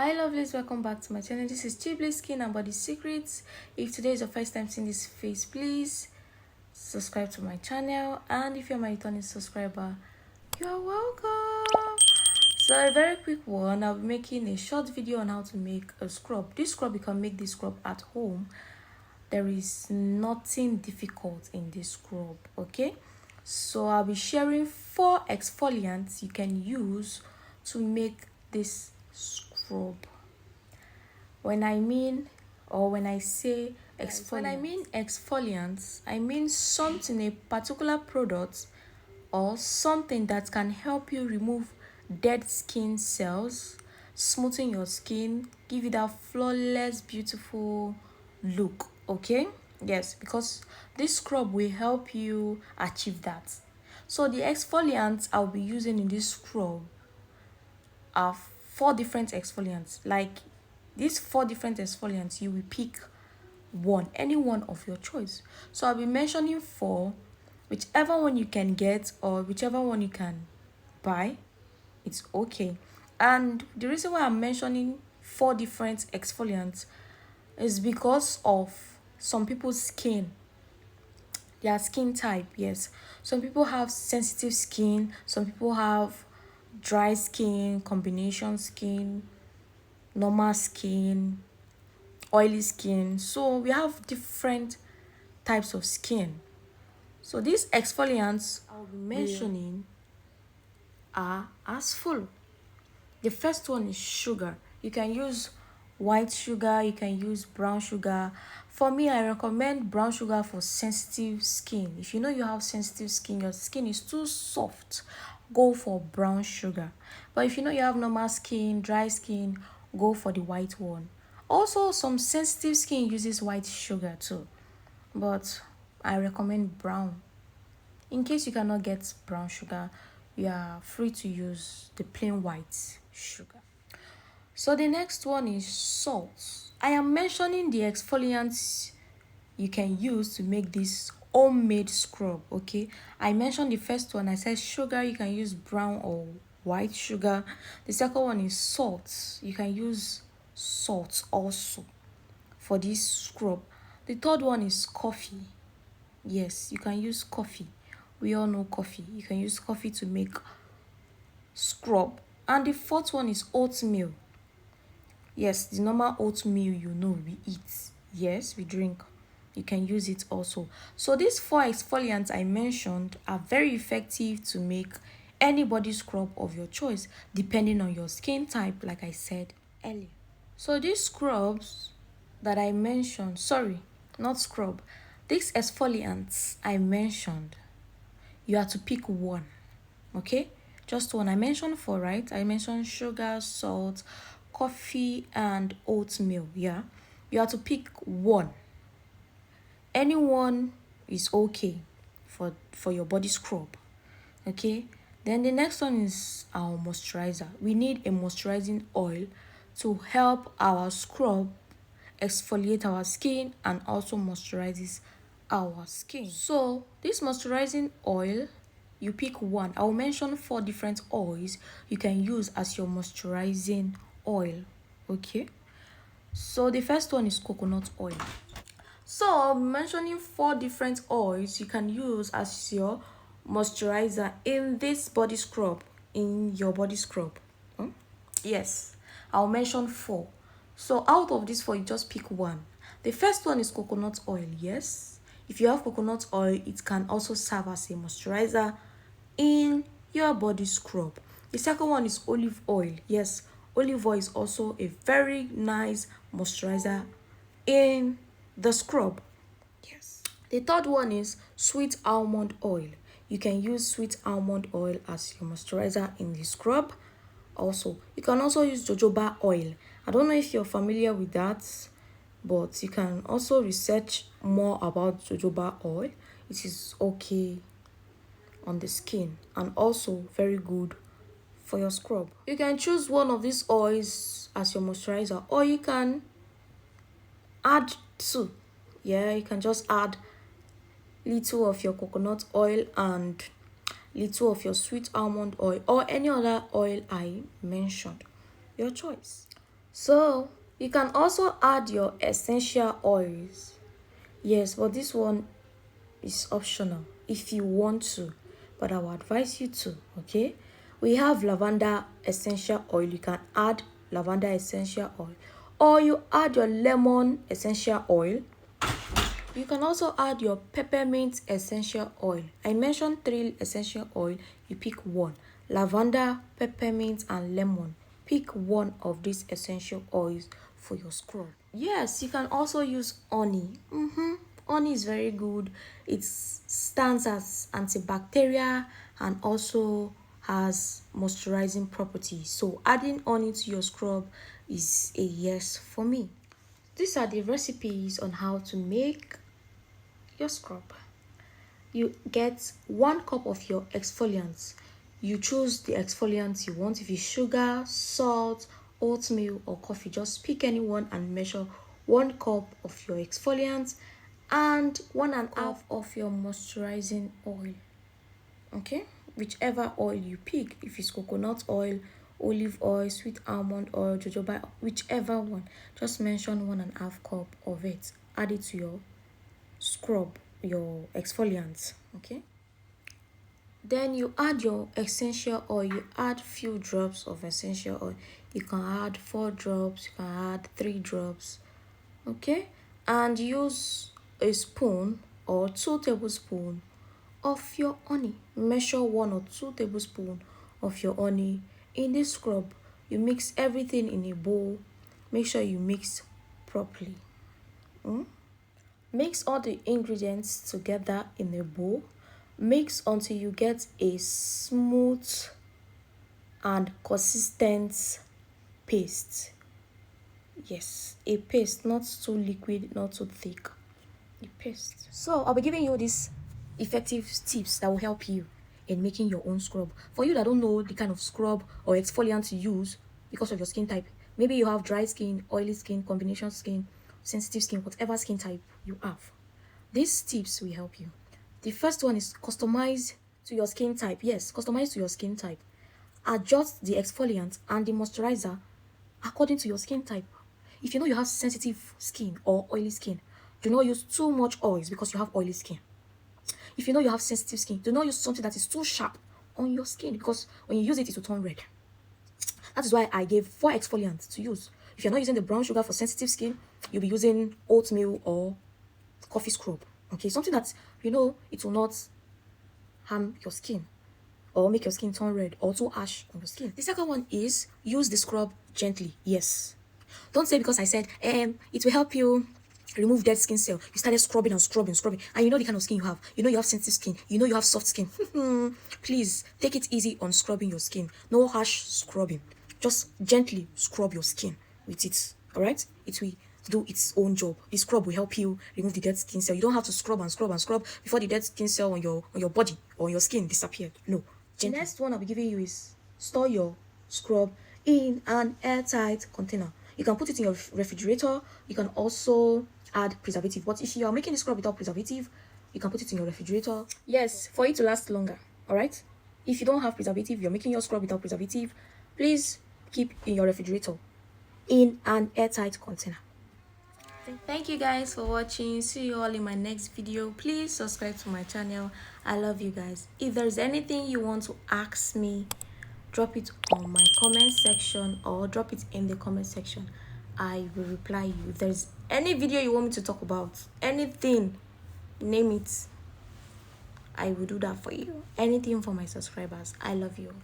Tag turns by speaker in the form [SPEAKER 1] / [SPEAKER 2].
[SPEAKER 1] Hi lovelies, welcome back to my channel. This is Chibli Skin and Body Secrets. If today is your first time seeing this face, please subscribe to my channel, and if you're my returning subscriber, you're welcome. So a very quick one, I'll be making a short video on how to make a scrub. This scrub, you can make this scrub at home. There is nothing difficult in this scrub, okay? So I'll be sharing 4 exfoliants you can use to make this scrub. When I say exfoliants, I mean something, a particular product or something that can help you remove dead skin cells, smoothing your skin, give you that flawless, beautiful look, okay? Yes, because this scrub will help you achieve that. So the exfoliants I'll be using in this scrub are 4 different exfoliants. Like these 4 different exfoliants, you will pick any one of your choice. So I'll be mentioning 4, whichever one you can get or whichever one you can buy, it's okay. And the reason why I'm mentioning 4 different exfoliants is because of some people's skin, their skin type. Yes, some people have sensitive skin, some people have dry skin, combination skin, normal skin, oily skin. So we have different types of skin. So these exfoliants I'll be mentioning are as full. The first one is sugar. You can use white sugar, you can use brown sugar. For me, I recommend brown sugar for sensitive skin. If you know you have sensitive skin, your skin is too soft, go for brown sugar. But if you know you have normal skin, dry skin, go for the white one. Also, some sensitive skin uses white sugar too, but I recommend brown. In case you cannot get brown sugar, you are free to use the plain white sugar. So the next one is salt. I am mentioning the exfoliants you can use to make this homemade scrub, okay? I mentioned the first one, I said sugar, you can use brown or white sugar. The second one is salt. You can use salt also for this scrub. The third one is coffee. Yes, you can use coffee. We all know coffee. You can use coffee to make scrub. And the fourth one is oatmeal. Yes, the normal oatmeal you know we eat. Yes, we drink. You can use it also. So these 4 exfoliants I mentioned are very effective to make any body scrub of your choice, depending on your skin type, like I said earlier. So these scrubs that I mentioned, sorry, not scrub, these exfoliants I mentioned, you have to pick one, okay? Just one. I mentioned 4, right? I mentioned sugar, salt, coffee, and oatmeal. Yeah, you have to pick one. Anyone is okay for your body scrub, okay? Then the next one is our moisturizer. We need a moisturizing oil to help our scrub exfoliate our skin and also moisturizes our skin. So this moisturizing oil, you pick one. I will mention 4 different oils you can use as your moisturizing oil, okay? So the first one is coconut oil. So I'm mentioning 4 different oils you can use as your moisturizer in this body scrub, in your body scrub. Yes, I'll mention 4. So out of these 4, you just pick one. The first one is coconut oil. Yes, if you have coconut oil, it can also serve as a moisturizer in your body scrub. The second one is olive oil. Yes, olive oil is also a very nice moisturizer in the scrub. Yes. The third one is sweet almond oil. You can use sweet almond oil as your moisturizer in the scrub. Also, you can also use jojoba oil. I don't know if you're familiar with that, but you can also research more about jojoba oil. It is okay on the skin and also very good for your scrub. You can choose one of these oils as your moisturizer, or you can add 2. Yeah, you can just add little of your coconut oil and little of your sweet almond oil or any other oil I mentioned. Your choice. So you can also add your essential oils. Yes, but this one is optional if you want to, but I will advise you to. Okay, we have lavender essential oil. You can add lavender essential oil, or you add your lemon essential oil. You can also add your peppermint essential oil. I mentioned 3 essential oil. You pick one: lavender, peppermint, and lemon. Pick one of these essential oils for your scrub. Yes, you can also use honey. Honey is very good. It stands as antibacterial and also has moisturizing properties. So adding honey to your scrub is a yes for me. These are the recipes on how to make your scrub. You get 1 cup of your exfoliants. You choose the exfoliant you want. If it's sugar, salt, oatmeal, or coffee, just pick any one and measure 1 cup of your exfoliant and 1.5 of your moisturizing oil. Okay, whichever oil you pick, if it's coconut oil, olive oil, sweet almond oil, jojoba, whichever one, just mention 1.5 cup of it. Add it to your scrub, your exfoliant. Okay, then you add your essential oil. You add few drops of essential oil. You can add 4 drops, you can add 3 drops. Okay, and use a spoon or 2 tablespoons of your honey. Measure 1 or 2 tablespoons of your honey in this scrub. You mix everything in a bowl. Make sure you mix properly. Mix all the ingredients together in a bowl. Mix until you get a smooth and consistent paste. Yes, a paste, not too liquid, not too thick. A paste. So I'll be giving you these effective tips that will help you in making your own scrub. For you that don't know the kind of scrub or exfoliant to use because of your skin type, maybe you have dry skin, oily skin, combination skin, sensitive skin, whatever skin type you have, these tips will help you. The first one is customize to your skin type. Yes, customize to your skin type. Adjust the exfoliant and the moisturizer according to your skin type. If you know you have sensitive skin or oily skin, do not use too much oils because you have oily skin. If you know you have sensitive skin, do not use something that is too sharp on your skin because when you use it, it will turn red. That is why I gave 4 exfoliants to use. If you're not using the brown sugar for sensitive skin, you'll be using oatmeal or coffee scrub. Okay, something that you know it will not harm your skin or make your skin turn red or too ash on your skin. The second one is use the scrub gently. Yes, don't say because I said it will help you remove dead skin cell, you started scrubbing and scrubbing, and you know the kind of skin you have. You know you have sensitive skin, you know you have soft skin. Please take it easy on scrubbing your skin. No harsh scrubbing, just gently scrub your skin with it. All right, it will do its own job. The scrub will help you remove the dead skin cell. You don't have to scrub and scrub and scrub before the dead skin cell on your body or on your skin disappeared. No, gently. The next one I'll be giving you is store your scrub in an airtight container. You can put it in your refrigerator. You can also add preservative, but if you are making the scrub without preservative, you can put it in your refrigerator. Yes, for it to last longer. All right, if you don't have preservative, you're making your scrub without preservative, please keep in your refrigerator in an airtight container. Thank you guys for watching. See you all in my next video. Please subscribe to my channel. I love you guys. If there's anything you want to ask me, drop it on my comment section or drop it in the comment section. I will reply you. If there's any video you want me to talk about, anything, name it, I will do that for you. Anything for my subscribers. I love you all.